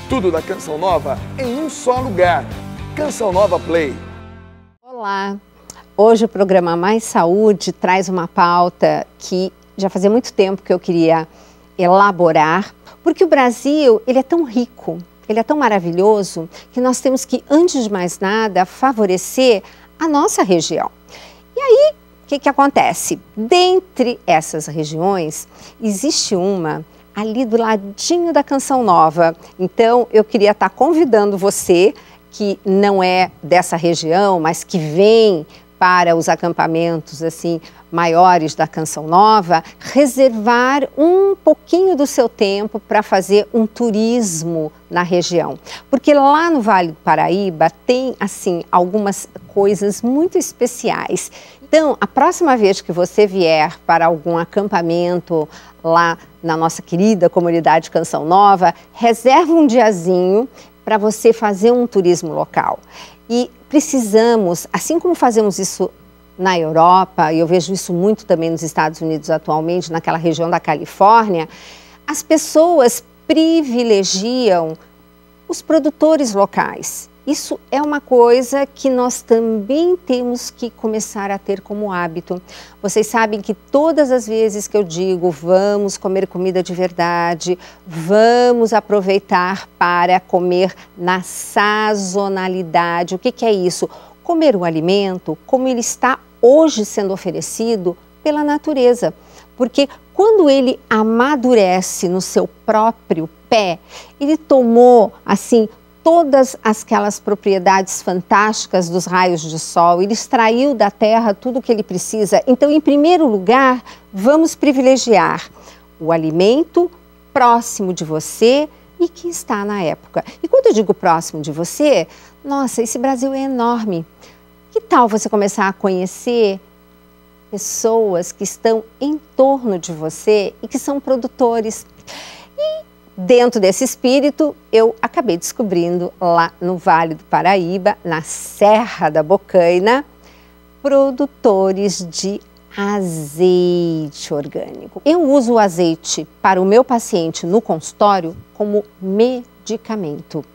Tudo da Canção Nova em um só lugar. Canção Nova Play. Olá! Hoje o programa Mais Saúde traz uma pauta que já fazia muito tempo que eu queria elaborar, porque o Brasil, ele é tão rico, ele é tão maravilhoso, que nós temos que, antes de mais nada, favorecer a nossa região. E aí, o que acontece? Dentre essas regiões, existe uma ali do ladinho da Canção Nova. Então, eu queria estar convidando você, que não é dessa região, mas que vem para os acampamentos assim maiores da Canção Nova, reservar um pouquinho do seu tempo para fazer um turismo na região. Porque lá no Vale do Paraíba tem assim algumas coisas muito especiais. Então, a próxima vez que você vier para algum acampamento lá na nossa querida comunidade Canção Nova, reserva um diazinho para você fazer um turismo local. E precisamos, assim como fazemos isso na Europa, e eu vejo isso muito também nos Estados Unidos atualmente, naquela região da Califórnia, as pessoas privilegiam os produtores locais. Isso é uma coisa que nós também temos que começar a ter como hábito. Vocês sabem que todas as vezes que eu digo vamos comer comida de verdade, vamos aproveitar para comer na sazonalidade. O que é isso? Comer o alimento como ele está hoje sendo oferecido pela natureza. Porque quando ele amadurece no seu próprio pé, ele tomou assim todas aquelas propriedades fantásticas dos raios de sol, ele extraiu da terra tudo o que ele precisa. Então, em primeiro lugar, vamos privilegiar o alimento próximo de você e que está na época. E quando eu digo próximo de você, nossa, esse Brasil é enorme. Que tal você começar a conhecer pessoas que estão em torno de você e que são produtores? Dentro desse espírito, eu acabei descobrindo lá no Vale do Paraíba, na Serra da Bocaina, produtores de azeite orgânico. Eu uso o azeite para o meu paciente no consultório como medicamento.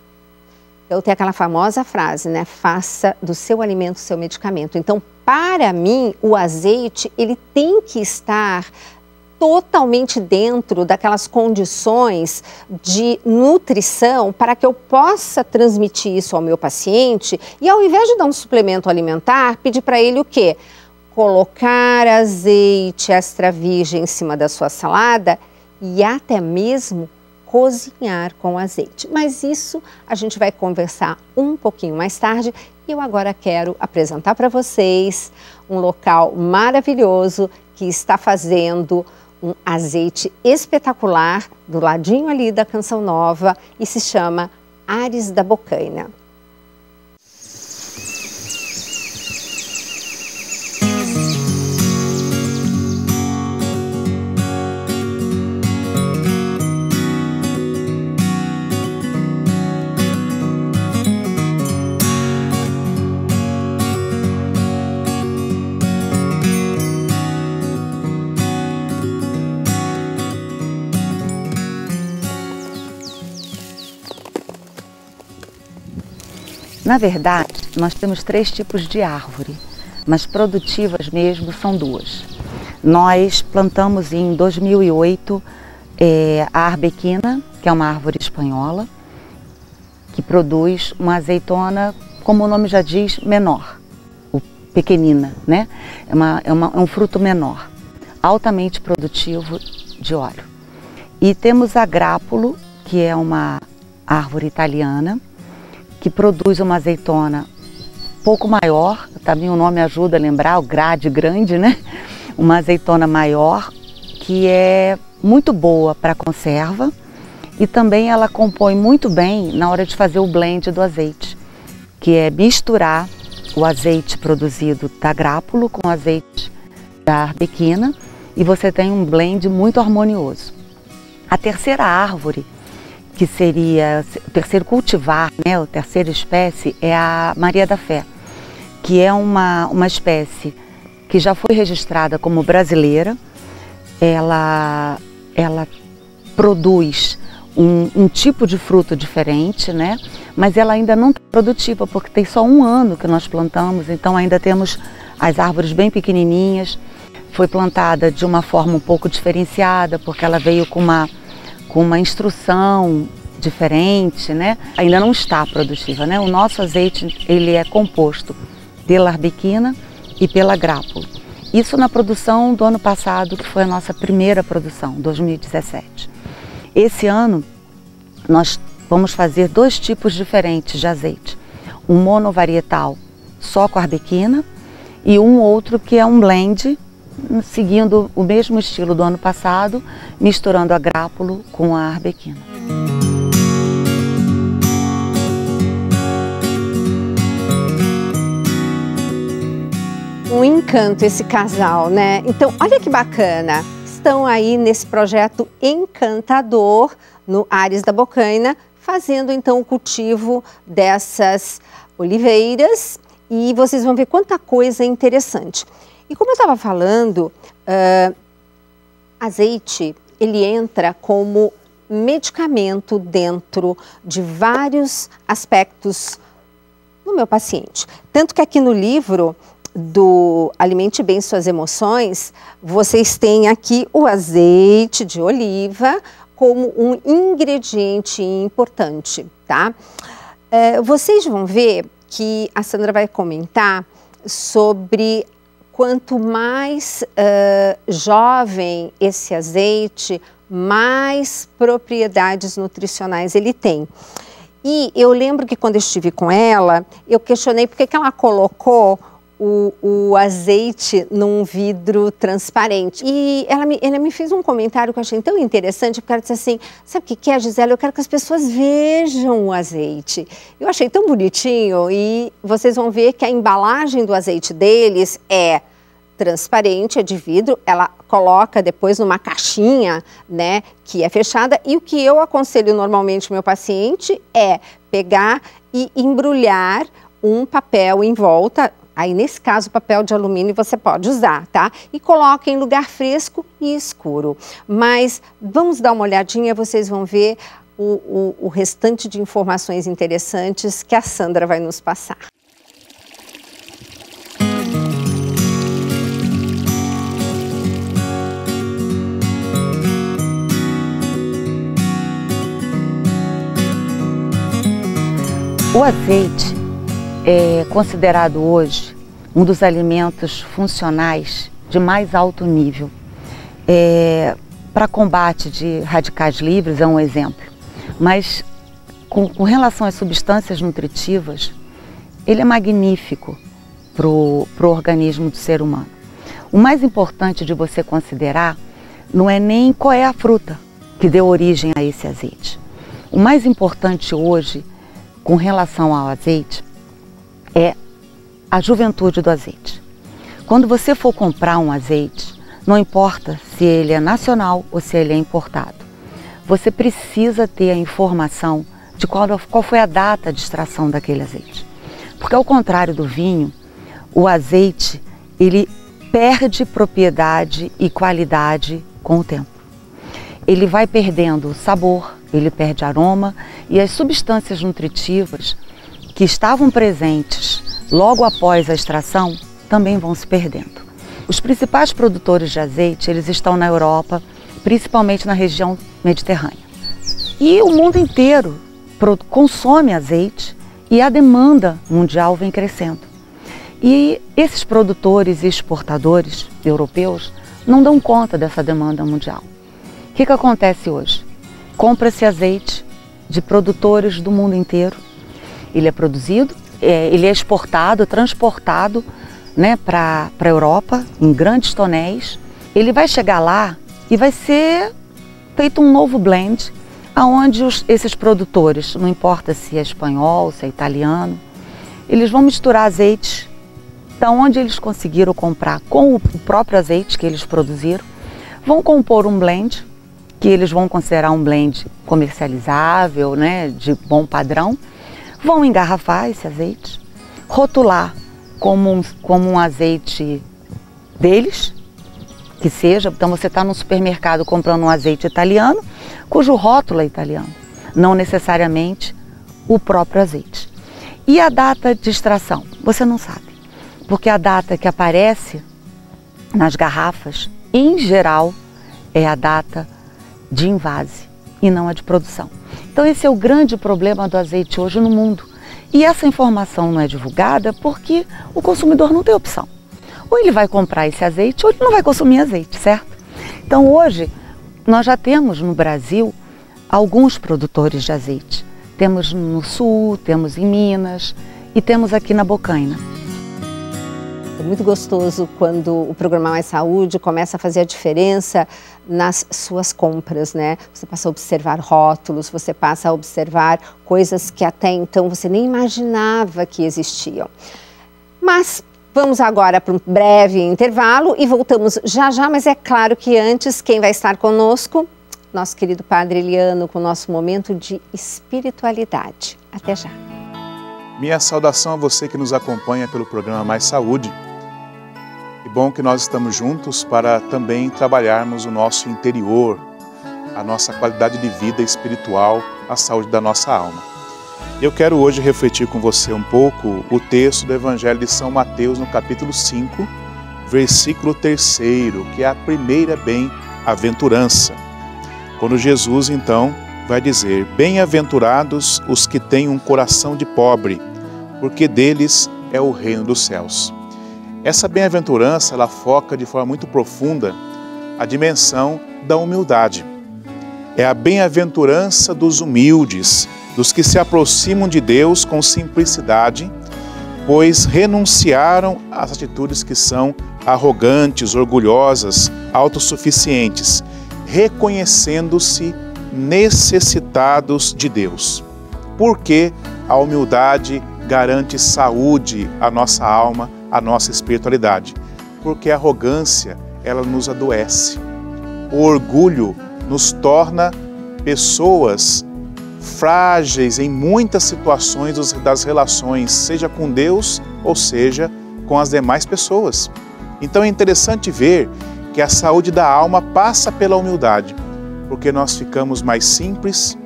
Eu tenho aquela famosa frase, né? Faça do seu alimento seu medicamento. Então, para mim, o azeite, ele tem que estar totalmente dentro daquelas condições de nutrição para que eu possa transmitir isso ao meu paciente e, ao invés de dar um suplemento alimentar, pedir para ele o quê? Colocar azeite extra virgem em cima da sua salada e até mesmo cozinhar com azeite. Mas isso a gente vai conversar um pouquinho mais tarde e eu agora quero apresentar para vocês um local maravilhoso que está fazendo um azeite espetacular do ladinho ali da Canção Nova e se chama Ares da Bocaina. Na verdade, nós temos 3 tipos de árvore, mas produtivas mesmo são 2. Nós plantamos em 2008 a arbequina, que é uma árvore espanhola, que produz uma azeitona, como o nome já diz, menor, pequenina, né? É um fruto menor, altamente produtivo de óleo. E temos a grápulo, que é uma árvore italiana, que produz uma azeitona pouco maior, também o nome ajuda a lembrar, o grade grande, né? Uma azeitona maior, que é muito boa para conserva e também ela compõe muito bem na hora de fazer o blend do azeite, que é misturar o azeite produzido da grápulo com o azeite da arbequina e você tem um blend muito harmonioso. A terceira árvore, que seria o terceiro cultivar, né, a terceira espécie, é a Maria da Fé, que é uma espécie que já foi registrada como brasileira. Ela produz um tipo de fruto diferente, né? Mas ela ainda não está produtiva, porque tem só 1 ano que nós plantamos, então ainda temos as árvores bem pequenininhas. Foi plantada de uma forma um pouco diferenciada, porque ela veio com uma instrução diferente, né? Ainda não está produtiva, né? O nosso azeite, ele é composto pela arbequina e pela grápula. Isso na produção do ano passado, que foi a nossa primeira produção, 2017. Esse ano, nós vamos fazer 2 tipos diferentes de azeite. Um monovarietal só com arbequina e um outro que é um blend, seguindo o mesmo estilo do ano passado, misturando a grápula com a arbequina. Um encanto esse casal, né? Então, olha que bacana. Estão aí nesse projeto encantador no Ares da Bocaina, fazendo então o cultivo dessas oliveiras e vocês vão ver quanta coisa interessante. E como eu estava falando, azeite, ele entra como medicamento dentro de vários aspectos no meu paciente. Tanto que aqui no livro do Alimente Bem Suas Emoções, vocês têm aqui o azeite de oliva como um ingrediente importante, tá? Vocês vão ver que a Sandra vai comentar sobre quanto mais jovem esse azeite, mais propriedades nutricionais ele tem. E eu lembro que quando eu estive com ela, eu questionei por que ela colocou o azeite num vidro transparente. E ela me fez um comentário que eu achei tão interessante, porque ela disse assim, sabe o que é, Gisela? Eu quero que as pessoas vejam o azeite. Eu achei tão bonitinho e vocês vão ver que a embalagem do azeite deles é transparente, é de vidro, ela coloca depois numa caixinha, né, que é fechada, e o que eu aconselho normalmente ao meu paciente é pegar e embrulhar um papel em volta. Aí, nesse caso, papel de alumínio você pode usar, tá? E coloque em lugar fresco e escuro. Mas vamos dar uma olhadinha, vocês vão ver o restante de informações interessantes que a Sandra vai nos passar. O azeite é considerado hoje um dos alimentos funcionais de mais alto nível. Para combate de radicais livres é um exemplo, mas com relação às substâncias nutritivas, ele é magnífico para o organismo do ser humano. O mais importante de você considerar não é nem qual é a fruta que deu origem a esse azeite. O mais importante hoje, com relação ao azeite, é a juventude do azeite. Quando você for comprar um azeite, não importa se ele é nacional ou se ele é importado, você precisa ter a informação de qual foi a data de extração daquele azeite. Porque ao contrário do vinho, o azeite, ele perde propriedade e qualidade com o tempo. Ele vai perdendo o sabor, ele perde aroma e as substâncias nutritivas que estavam presentes logo após a extração também vão se perdendo. Os principais produtores de azeite, eles estão na Europa, principalmente na região mediterrânea. E o mundo inteiro consome azeite e a demanda mundial vem crescendo. E esses produtores e exportadores europeus não dão conta dessa demanda mundial. O que acontece hoje? Compra-se azeite de produtores do mundo inteiro. Ele é produzido, ele é exportado, transportado, né, para a Europa em grandes tonéis. Ele vai chegar lá e vai ser feito um novo blend, onde esses produtores, não importa se é espanhol, se é italiano, eles vão misturar azeites da onde eles conseguiram comprar com o próprio azeite que eles produziram, vão compor um blend que eles vão considerar um blend comercializável, né, de bom padrão, vão engarrafar esse azeite, rotular como um azeite deles, que seja. Então você está no supermercado comprando um azeite italiano, cujo rótulo é italiano, não necessariamente o próprio azeite. E a data de extração? Você não sabe, porque a data que aparece nas garrafas, em geral, é a data de invase e não a de produção. Então esse é o grande problema do azeite hoje no mundo. E essa informação não é divulgada porque o consumidor não tem opção. Ou ele vai comprar esse azeite ou ele não vai consumir azeite, certo? Então hoje nós já temos no Brasil alguns produtores de azeite. Temos no Sul, temos em Minas e temos aqui na Bocaina. É muito gostoso quando o programa Mais Saúde começa a fazer a diferença nas suas compras, né? Você passa a observar rótulos, você passa a observar coisas que até então você nem imaginava que existiam. Mas vamos agora para um breve intervalo e voltamos já já, mas é claro que antes, quem vai estar conosco? Nosso querido Padre Eliano, com o nosso momento de espiritualidade. Até já. Minha saudação a você que nos acompanha pelo programa Mais Saúde. Que bom que nós estamos juntos para também trabalharmos o nosso interior, a nossa qualidade de vida espiritual, a saúde da nossa alma. Eu quero hoje refletir com você um pouco o texto do Evangelho de São Mateus, no capítulo 5, versículo 3º, que é a primeira bem-aventurança. Quando Jesus, então, vai dizer: bem-aventurados os que têm um coração de pobre, porque deles é o reino dos céus. Essa bem-aventurança, ela foca de forma muito profunda a dimensão da humildade. É a bem-aventurança dos humildes, dos que se aproximam de Deus com simplicidade, pois renunciaram às atitudes que são arrogantes, orgulhosas, autossuficientes, reconhecendo-se necessitados de Deus. Porque a humildade garante saúde à nossa alma, à nossa espiritualidade. Porque a arrogância, ela nos adoece. O orgulho nos torna pessoas frágeis em muitas situações das relações, seja com Deus ou seja com as demais pessoas. Então é interessante ver que a saúde da alma passa pela humildade, porque nós ficamos mais simples,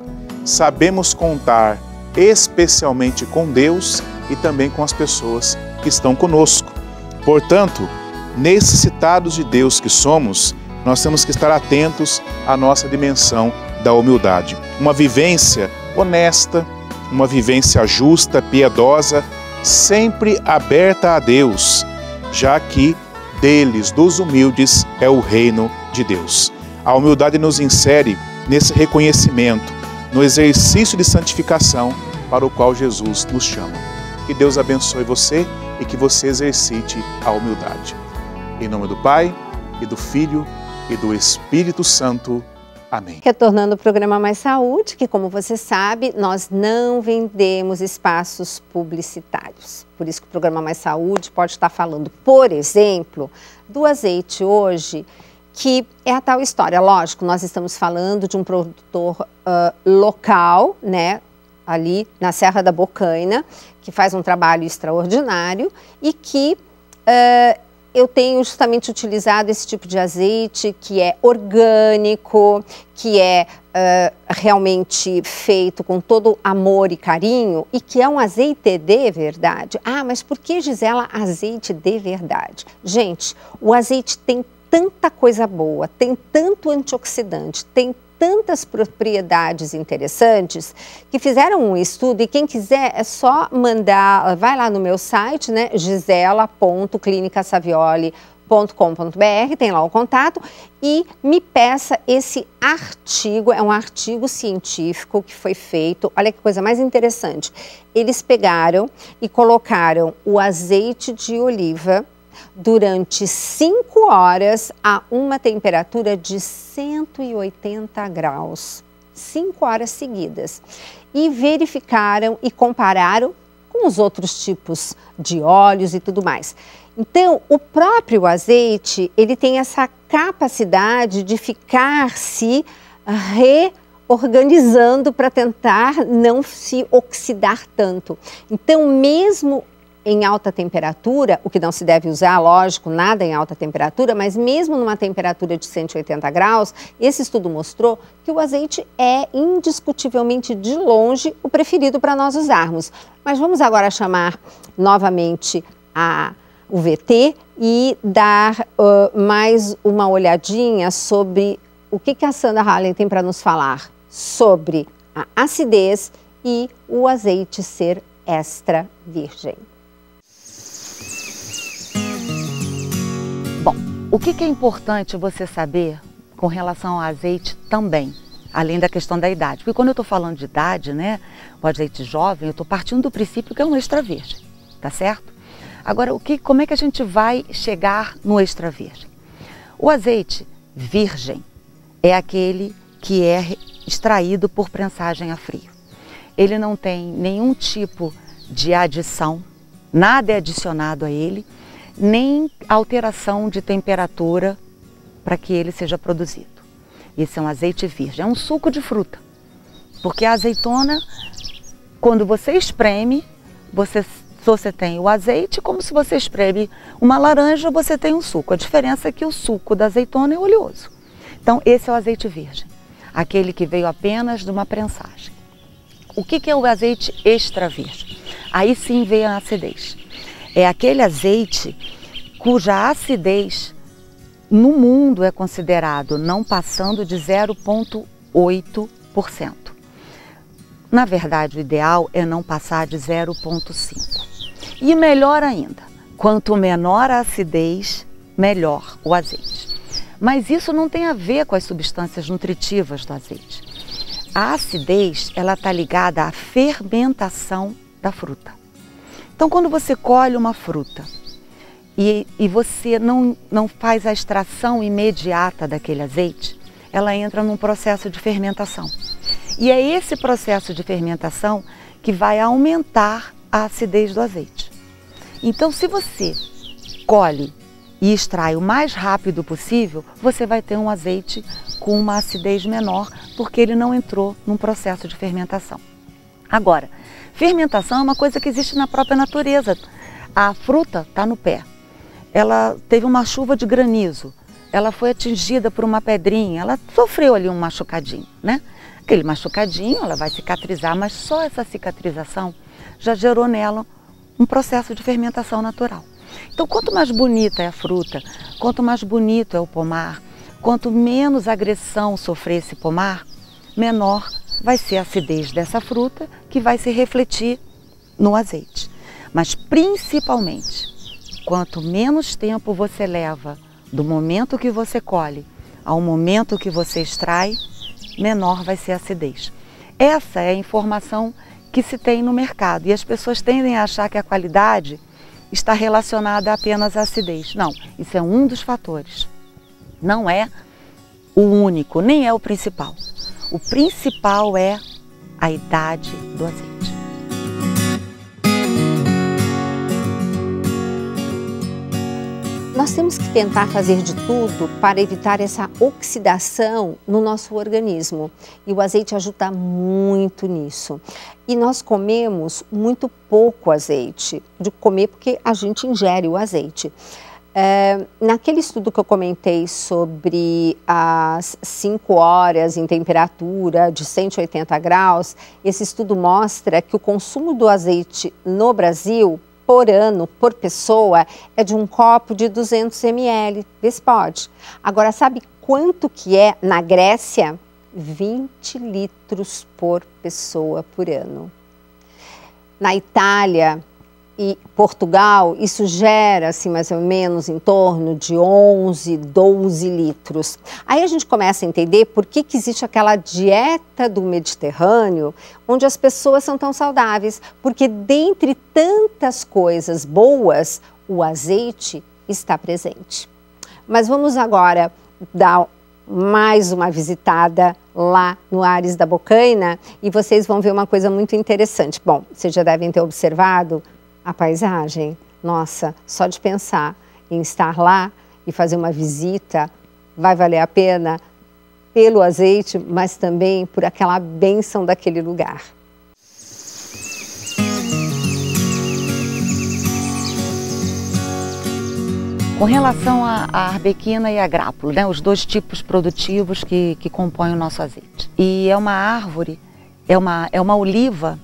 sabemos contar especialmente com Deus e também com as pessoas que estão conosco. Portanto, necessitados de Deus que somos, nós temos que estar atentos à nossa dimensão da humildade. Uma vivência honesta, uma vivência justa, piedosa, sempre aberta a Deus, já que deles, dos humildes, é o reino de Deus. A humildade nos insere nesse reconhecimento, no exercício de santificação para o qual Jesus nos chama. Que Deus abençoe você e que você exercite a humildade. Em nome do Pai, e do Filho, e do Espírito Santo. Amém. Retornando ao programa Mais Saúde, que como você sabe, nós não vendemos espaços publicitários. Por isso que o programa Mais Saúde pode estar falando, por exemplo, do azeite hoje, que é a tal história. Lógico, nós estamos falando de um produtor local, né, ali na Serra da Bocaina, que faz um trabalho extraordinário e que eu tenho justamente utilizado esse tipo de azeite que é orgânico, que é realmente feito com todo amor e carinho e que é um azeite de verdade. Ah, mas por que, Gisela, azeite de verdade? Gente, o azeite tem tanta coisa boa, tem tanto antioxidante, tem tantas propriedades interessantes que fizeram um estudo e quem quiser é só mandar, vai lá no meu site, né, gisela.clinicasavioli.com.br, tem lá o contato e me peça esse artigo, é um artigo científico que foi feito, olha que coisa mais interessante, eles pegaram e colocaram o azeite de oliva durante 5 horas a uma temperatura de 180 graus, 5 horas seguidas, e verificaram e compararam com os outros tipos de óleos e tudo mais. Então, o próprio azeite, ele tem essa capacidade de ficar se reorganizando para tentar não se oxidar tanto. Então, mesmo em alta temperatura, o que não se deve usar, lógico, nada em alta temperatura, mas mesmo numa temperatura de 180 graus, esse estudo mostrou que o azeite é indiscutivelmente de longe o preferido para nós usarmos. Mas vamos agora chamar novamente o VT e dar mais uma olhadinha sobre o que a Sandra Halen tem para nos falar sobre a acidez e o azeite ser extra virgem. Bom, o que é importante você saber com relação ao azeite também, além da questão da idade? Porque quando eu estou falando de idade, né, o azeite jovem, eu estou partindo do princípio que é um extra virgem, tá certo? Agora, como é que a gente vai chegar no extra virgem? O azeite virgem é aquele que é extraído por prensagem a frio. Ele não tem nenhum tipo de adição, nada é adicionado a ele, nem alteração de temperatura para que ele seja produzido. Esse é um azeite virgem, é um suco de fruta, porque a azeitona, quando você espreme, você tem o azeite, como se você espreme uma laranja, você tem um suco. A diferença é que o suco da azeitona é oleoso. Então, esse é o azeite virgem, aquele que veio apenas de uma prensagem. O que é o azeite extra virgem? Aí sim vem a acidez. É aquele azeite cuja acidez no mundo é considerado não passando de 0,8%. Na verdade, o ideal é não passar de 0,5%. E melhor ainda, quanto menor a acidez, melhor o azeite. Mas isso não tem a ver com as substâncias nutritivas do azeite. A acidez, ela está ligada à fermentação da fruta. Então, quando você colhe uma fruta e você não faz a extração imediata daquele azeite, ela entra num processo de fermentação. E é esse processo de fermentação que vai aumentar a acidez do azeite. Então, se você colhe e extrai o mais rápido possível, você vai ter um azeite com uma acidez menor, porque ele não entrou num processo de fermentação. Agora, fermentação é uma coisa que existe na própria natureza. A fruta está no pé, ela teve uma chuva de granizo, ela foi atingida por uma pedrinha, ela sofreu ali um machucadinho, né? Aquele machucadinho, ela vai cicatrizar, mas só essa cicatrização já gerou nela um processo de fermentação natural. Então, quanto mais bonita é a fruta, quanto mais bonito é o pomar, quanto menos agressão sofrer esse pomar, menor vai ser a acidez dessa fruta, que vai se refletir no azeite. Mas, principalmente, quanto menos tempo você leva do momento que você colhe ao momento que você extrai, menor vai ser a acidez. Essa é a informação que se tem no mercado, e as pessoas tendem a achar que a qualidade está relacionada apenas à acidez. Não, isso é um dos fatores. Não é o único, nem é o principal. O principal é a idade do azeite. Nós temos que tentar fazer de tudo para evitar essa oxidação no nosso organismo. E o azeite ajuda muito nisso. E nós comemos muito pouco azeite, de comer porque a gente ingere o azeite. Naquele estudo que eu comentei sobre as 5 horas em temperatura de 180 graus, esse estudo mostra que o consumo do azeite no Brasil, por ano, por pessoa, é de um copo de 200 ml. Vê se pode. Agora, sabe quanto que é na Grécia? 20 litros por pessoa por ano. Na Itália e Portugal, isso gera, assim, mais ou menos em torno de 11, 12 litros. Aí a gente começa a entender por que existe aquela dieta do Mediterrâneo, onde as pessoas são tão saudáveis. Porque dentre tantas coisas boas, o azeite está presente. Mas vamos agora dar mais uma visitada lá no Ares da Bocaina e vocês vão ver uma coisa muito interessante. Bom, vocês já devem ter observado a paisagem. Nossa, só de pensar em estar lá e fazer uma visita vai valer a pena pelo azeite, mas também por aquela bênção daquele lugar. Com relação à arbequina e à grápula, né, os dois tipos produtivos que compõem o nosso azeite. E é uma árvore, é uma oliva,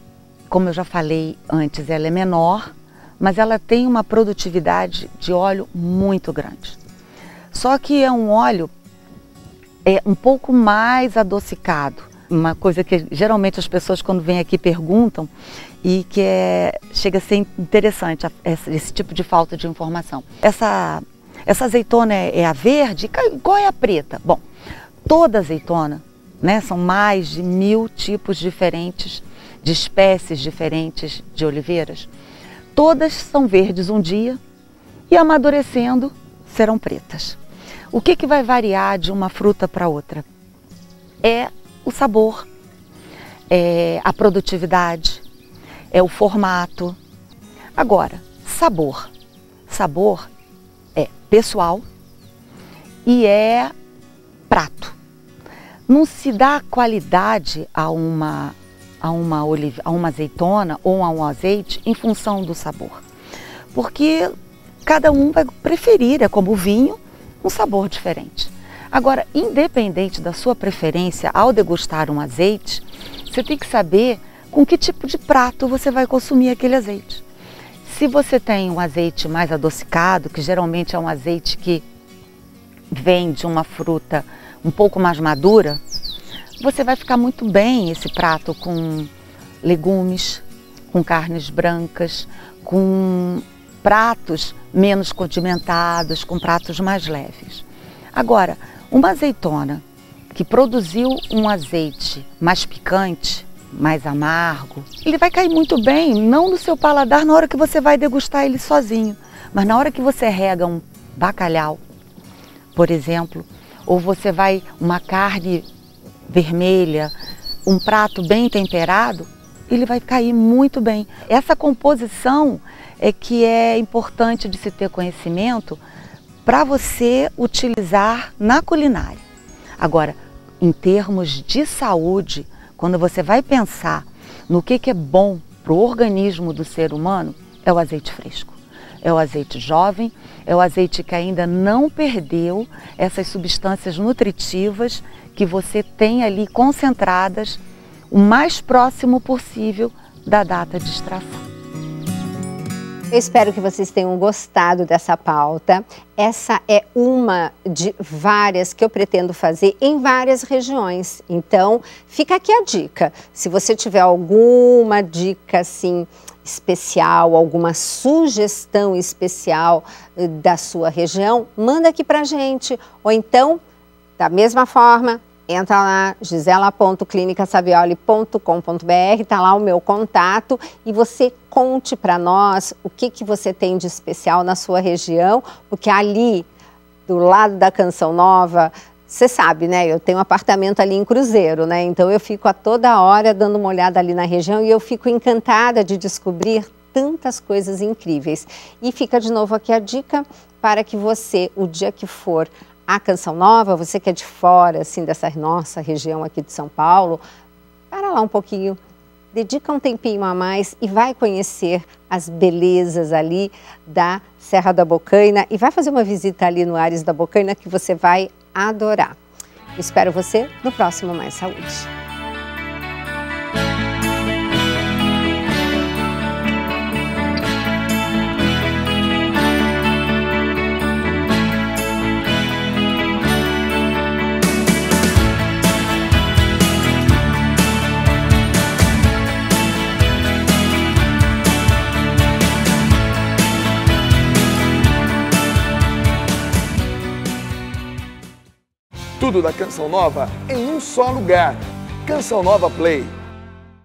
como eu já falei antes, ela é menor, mas ela tem uma produtividade de óleo muito grande. Só que é um óleo um pouco mais adocicado. Uma coisa que geralmente as pessoas quando vêm aqui perguntam e que chega a ser interessante, esse tipo de falta de informação. Essa azeitona é a verde, qual é a preta? Bom, toda azeitona, né, são mais de 1000 tipos diferentes, de espécies diferentes de oliveiras. Todas são verdes um dia e amadurecendo serão pretas. O que vai variar de uma fruta para outra? É o sabor, é a produtividade, é o formato. Agora, sabor. Sabor é pessoal e é prato. Não se dá qualidade a uma azeitona ou a um azeite em função do sabor. Porque cada um vai preferir, é como o vinho, um sabor diferente. Agora, independente da sua preferência ao degustar um azeite, você tem que saber com que tipo de prato você vai consumir aquele azeite. Se você tem um azeite mais adocicado, que geralmente é um azeite que vem de uma fruta um pouco mais madura, você vai ficar muito bem esse prato com legumes, com carnes brancas, com pratos menos condimentados, com pratos mais leves. Agora, uma azeitona que produziu um azeite mais picante, mais amargo, ele vai cair muito bem, não no seu paladar na hora que você vai degustar ele sozinho, mas na hora que você rega um bacalhau, por exemplo, ou você vai uma carne vermelha, um prato bem temperado, ele vai cair muito bem. Essa composição é que é importante de se ter conhecimento para você utilizar na culinária. Agora, em termos de saúde, quando você vai pensar no que é bom para o organismo do ser humano, é o azeite fresco. É o azeite jovem, é o azeite que ainda não perdeu essas substâncias nutritivas que você tem ali concentradas o mais próximo possível da data de extração. Eu espero que vocês tenham gostado dessa pauta. Essa é uma de várias que eu pretendo fazer em várias regiões. Então, fica aqui a dica. Se você tiver alguma dica assim especial, alguma sugestão especial da sua região, manda aqui pra gente. Ou então, da mesma forma, entra lá, gisela.clinicasavioli.com.br, tá lá o meu contato e você conte para nós o que você tem de especial na sua região, porque ali, do lado da Canção Nova, você sabe, né? Eu tenho um apartamento ali em Cruzeiro, né? Então eu fico a toda hora dando uma olhada ali na região e eu fico encantada de descobrir tantas coisas incríveis. E fica de novo aqui a dica para que você, o dia que for a Canção Nova, você que é de fora, assim, dessa nossa região aqui de São Paulo, para lá um pouquinho, dedica um tempinho a mais e vai conhecer as belezas ali da Serra da Bocaina e vai fazer uma visita ali no Ares da Bocaina que você vai adorar. Espero você no próximo Mais Saúde. Tudo da Canção Nova em um só lugar. Canção Nova Play.